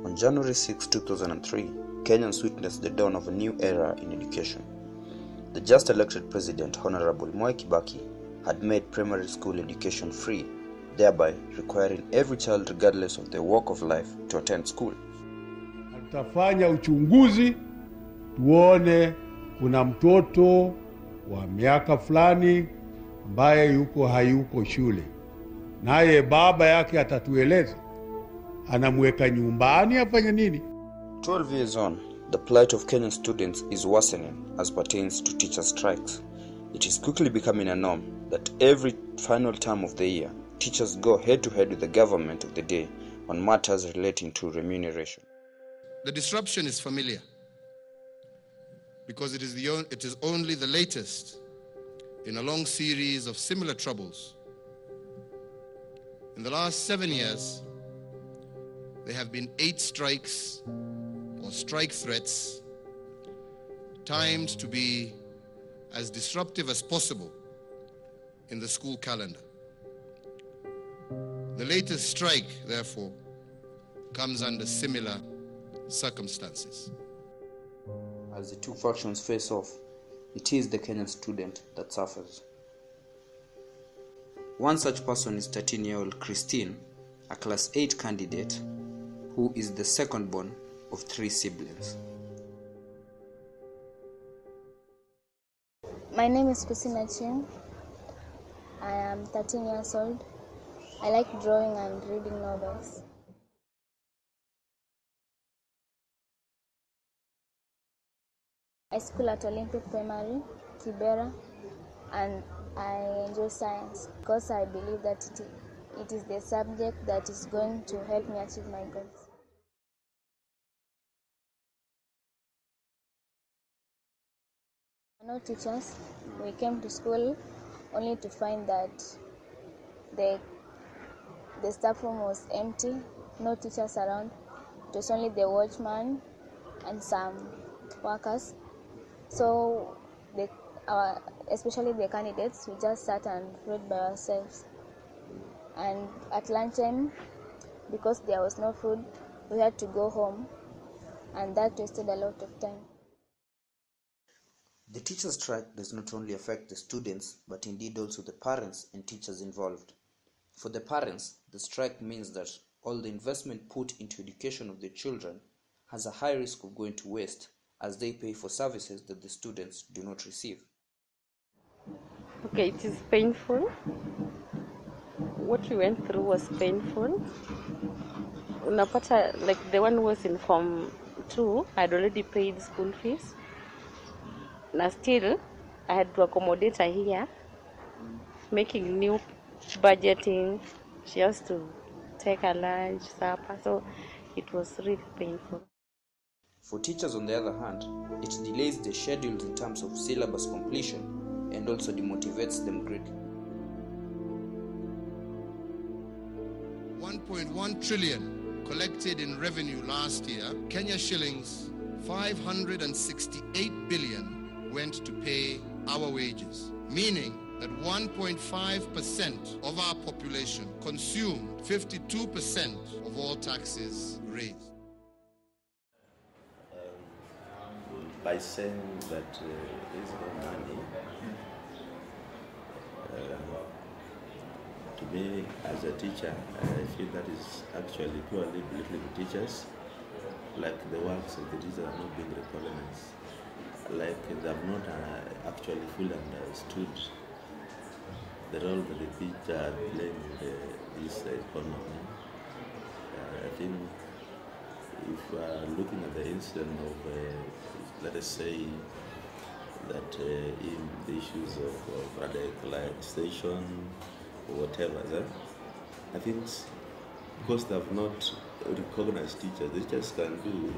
On January 6, 2003, Kenyans witnessed the dawn of a new era in education. The just elected president, Honorable Mwai Kibaki, had made primary school education free, thereby requiring every child regardless of their walk of life to attend school. Tutafanya uchunguzi tuone kuna mtoto wa miaka fulani ambaye hayuko shule. Naye baba yake atatueleza anamweka nyumbani afanye nini. 12 years on, the plight of Kenyan students is worsening as pertains to teacher strikes. It is quickly becoming a norm that every final term of the year, teachers go head-to-head with the government of the day on matters relating to remuneration. The disruption is familiar because it is only the latest in a long series of similar troubles. In the last 7 years, there have been 8 strikes or strike threats, timed to be as disruptive as possible in the school calendar. The latest strike, therefore, comes under similar circumstances. As the two factions face off, it is the Kenyan student that suffers. One such person is 13-year-old Christine, a class 8 candidate, who is the second born of 3 siblings. My name is Achieng. I am 13 years old. I like drawing and reading novels. I school at Olympic Primary, Kibera, and I enjoy science because I believe that it is the subject that is going to help me achieve my goals. No teachers. We came to school only to find that the staff room was empty, no teachers around. It was only the watchman and some workers. So especially the candidates, we just sat and read by ourselves. And at lunchtime, because there was no food, we had to go home, and that wasted a lot of time. The teacher strike does not only affect the students, but indeed also the parents and teachers involved. For the parents, the strike means that all the investment put into education of their children has a high risk of going to waste, as they pay for services that the students do not receive. Okay, it is painful. What we went through was painful. Unapata, like the one who was in Form 2, I had already paid school fees. Now still, I had to accommodate her here, making new budgeting. She has to take her lunch, supper, so it was really painful. For teachers, on the other hand, it delays their schedules in terms of syllabus completion and also demotivates them greatly. 1.1 trillion collected in revenue last year. Kenya shillings 568 billion went to pay our wages, meaning that 1.5% of our population consumed 52% of all taxes raised. By saying that there is no money, to me as a teacher, I feel that is actually purely belittling teachers, like the works of the teachers are not being recognized, like they have not actually fully understood the role that the teacher playing in this economy. I think if we are looking at the incident of, let us say, that in the issues of radicalization or whatever, I think because they have not recognized teachers, teachers can do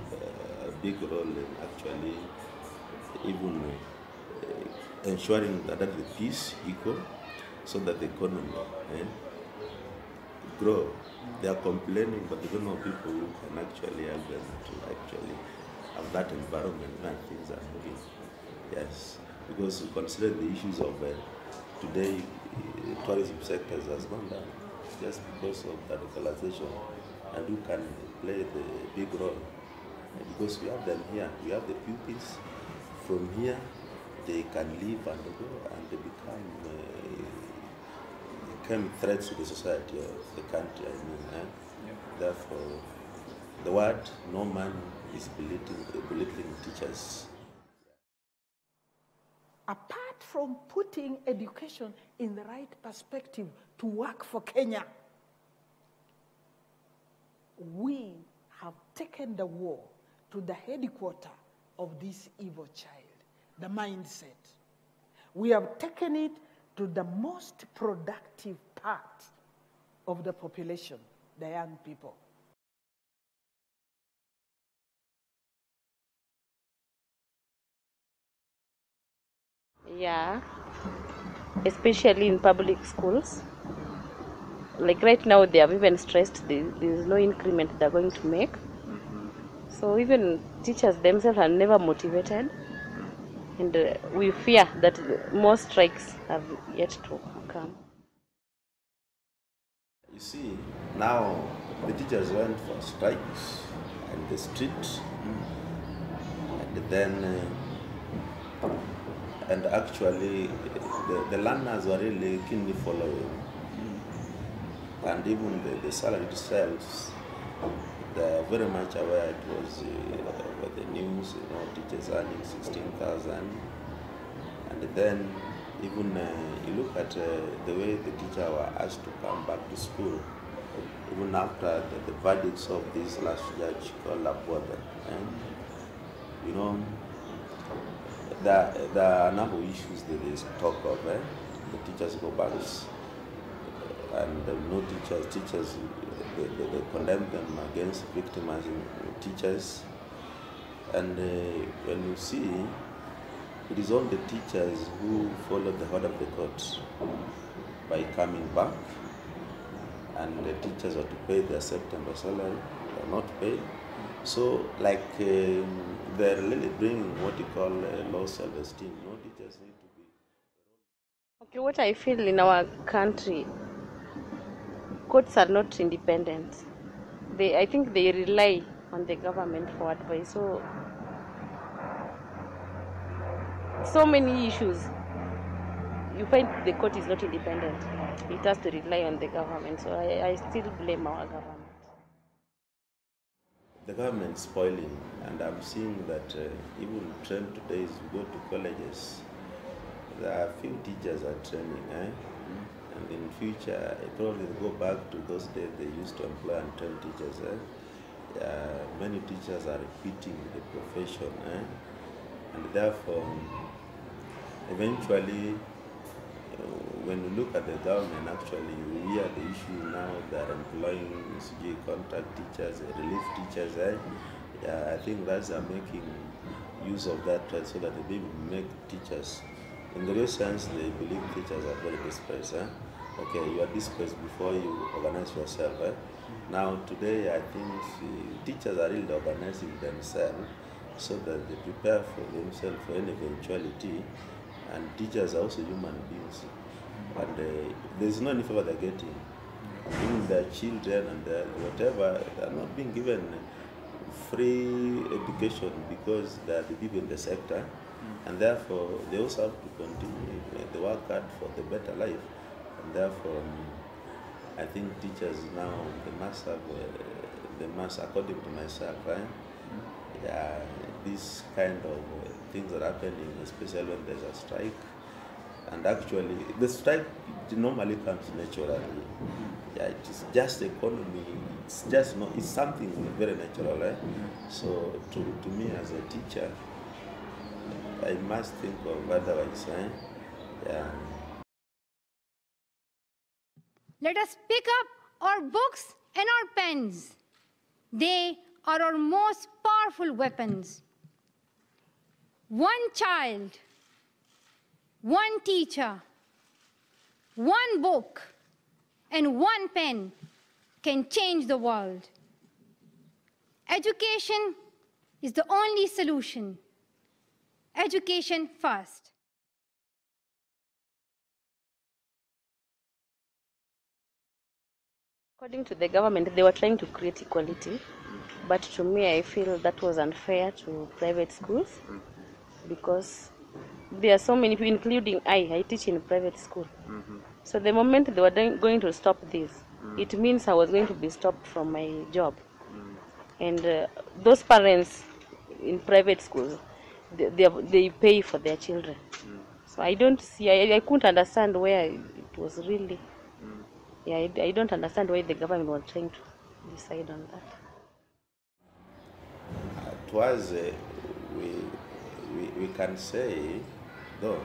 a big role in actually even ensuring that the peace equal, so that the economy grow. They are complaining, but they don't know people who can actually help them to actually have that environment where things are moving. Yes, because consider the issues of today, tourism sectors has gone down just because of radicalization and who can play the big role. Because we have them here, we have the pupils. From here, they can live and go, and they become threats to the society of the country. I mean, Therefore, the word no man is belittling teachers. Apart from putting education in the right perspective to work for Kenya, we have taken the war to the headquarters of this evil child, the mindset. We have taken it to the most productive part of the population, the young people. Yeah, especially in public schools. Like right now, they have even stressed there is no increment they're going to make. So even teachers themselves are never motivated, and we fear that more strikes have yet to come. You see, now the teachers went for strikes and the street, and then and actually the learners were really keenly following, and even the salary itself, they're very much aware. It was with the news, teachers earning 16,000, and then even you look at the way the teacher were asked to come back to school, even after the verdicts of this last judge called Lapwada. There are a number of issues that they talk of. The teachers go back, and no teachers, they condemn them against victimizing teachers. And when you see, it is all the teachers who follow the order of the court by coming back, and the teachers are to pay their September salary, they are not paid. So, they're really bringing what you call low self-esteem. No teachers need to be. Okay, what I feel in our country, courts are not independent. I think they rely on the government for advice. So many issues, you find the court is not independent. It has to rely on the government. So I still blame our government. The government is spoiling, and I'm seeing that even trend today is you go to colleges, there are few teachers are training, and in future, probably go back to those days they used to employ and train teachers. Many teachers are repeating the profession, and therefore, eventually, when you look at the government, actually, you hear the issue now they're employing contract teachers, relief teachers. I think that's making use of that so that they will make teachers. In the real sense, they believe teachers are very dispersed. Okay, you are dispersed before you organize yourself. Now, today, I think teachers are really organizing themselves so that they prepare for themselves for any eventuality. And teachers are also human beings. And there's no any favor they're getting. Even their children and whatever, they're not being given free education because they are the people in the sector. And therefore, they also have to continue the work hard for the better life. And therefore, I think teachers now, they must, according to myself, this kind of things are happening, especially when there's a strike. And actually, the strike normally comes naturally. It is just economy. It's something very natural. So to me as a teacher, I must think of otherwise. Let us pick up our books and our pens. They are our most powerful weapons. One child, one teacher, one book, and one pen can change the world. Education is the only solution. Education first. According to the government, they were trying to create equality, but to me, I feel that was unfair to private schools because there are so many people, including I teach in a private school. So the moment they were going to stop this, it means I was going to be stopped from my job. And those parents in private schools, they pay for their children. So I don't see, I couldn't understand where it was really, I don't understand why the government was trying to decide on that. To us, we can say, though,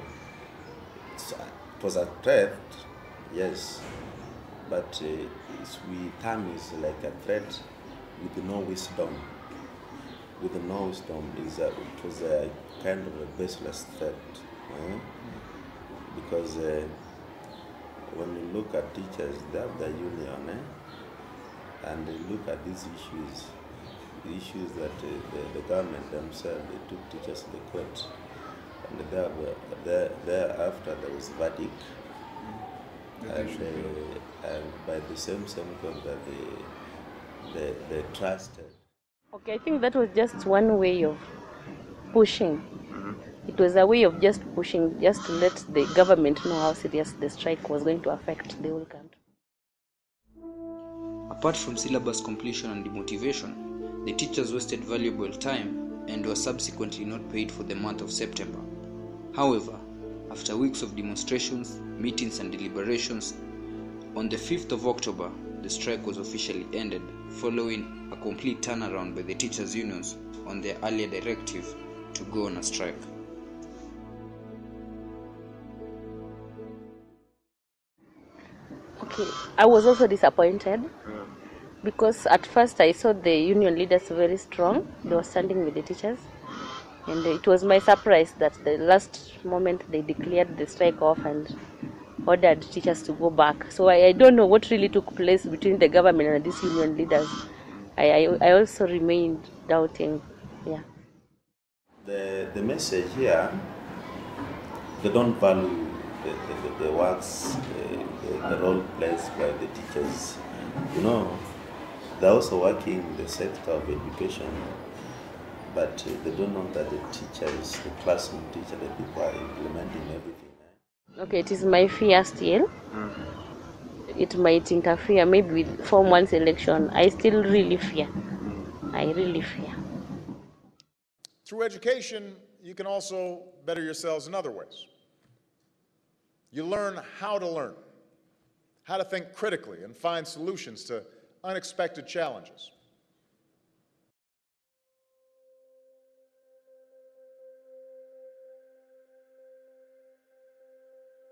it was a threat, yes, but we term is like a threat with no wisdom. With no wisdom, it was a kind of a baseless threat. Because when you look at teachers, they have the union, and they look at these issues, the issues that the government themselves, they took teachers to the court, and thereafter there was verdict, and by the same court that they trusted. Okay, I think that was just one way of pushing. It was a way of just pushing, just to let the government know how serious the strike was going to affect the whole country. Apart from syllabus completion and demotivation, the teachers wasted valuable time and were subsequently not paid for the month of September. However, after weeks of demonstrations, meetings and deliberations, on the 5th of October, the strike was officially ended, following a complete turnaround by the teachers' unions on their earlier directive to go on a strike. Okay, I was also disappointed because at first I saw the union leaders very strong. They were standing with the teachers, and it was my surprise that the last moment they declared the strike off and ordered teachers to go back. So I don't know what really took place between the government and these union leaders. I also remained doubting. Yeah. The message here, they don't value the works, the role played by the teachers. You know, they're also working in the sector of education, but they don't know that the teachers, the classroom teacher, the people are implementing everything. Okay, it is my fear still. It might interfere maybe with Form 1's election. I still really fear. I really fear. Through education, you can also better yourselves in other ways. You learn how to think critically and find solutions to unexpected challenges.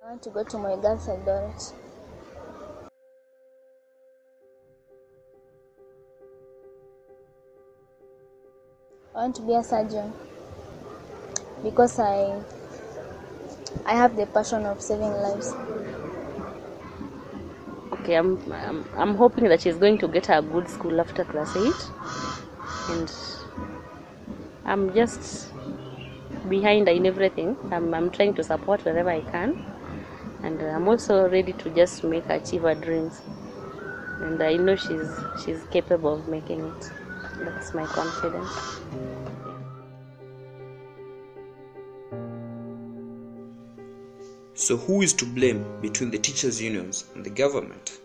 I want to go to my girls' Eldoret. I want to be a surgeon because I have the passion of saving lives. Okay, I'm hoping that she's going to get a good school after class 8, and I'm just behind in everything. I'm trying to support wherever I can, and I'm also ready to just make her achieve her dreams. And I know she's capable of making it. That's my confidence. So who is to blame between the teachers' unions and the government?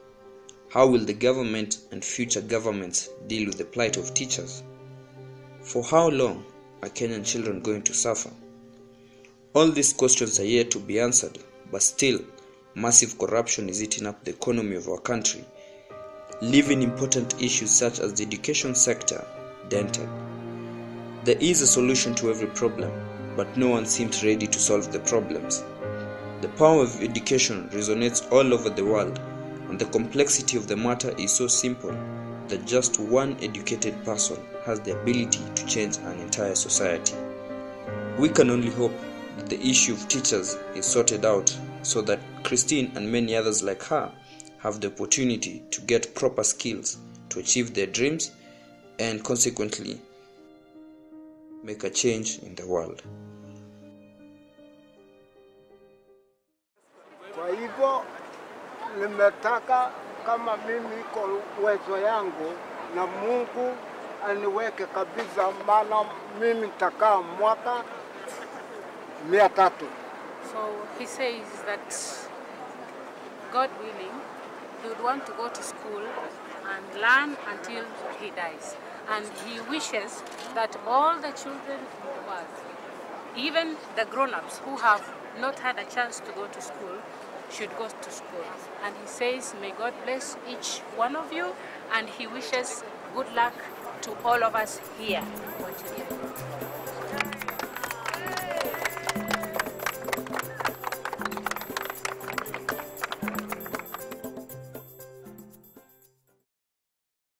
How will the government and future governments deal with the plight of teachers? For how long are Kenyan children going to suffer? All these questions are yet to be answered, but still, massive corruption is eating up the economy of our country, leaving important issues such as the education sector dented. There is a solution to every problem, but no one seems ready to solve the problems. The power of education resonates all over the world, and the complexity of the matter is so simple that just one educated person has the ability to change an entire society. We can only hope that the issue of teachers is sorted out so that Christine and many others like her have the opportunity to get proper skills to achieve their dreams and consequently make a change in the world. Kwa hivyo nimetaka kama mimi iko uwezo yangu na Mungu aniweke kabisa, maana mimi nitakaa mwaka 300. So he says that God willing, he would want to go to school and learn until he dies. And he wishes that all the children in the world, even the grown-ups who have not had a chance to go to school, should go to school. And he says, may God bless each one of you, and he wishes good luck to all of us here.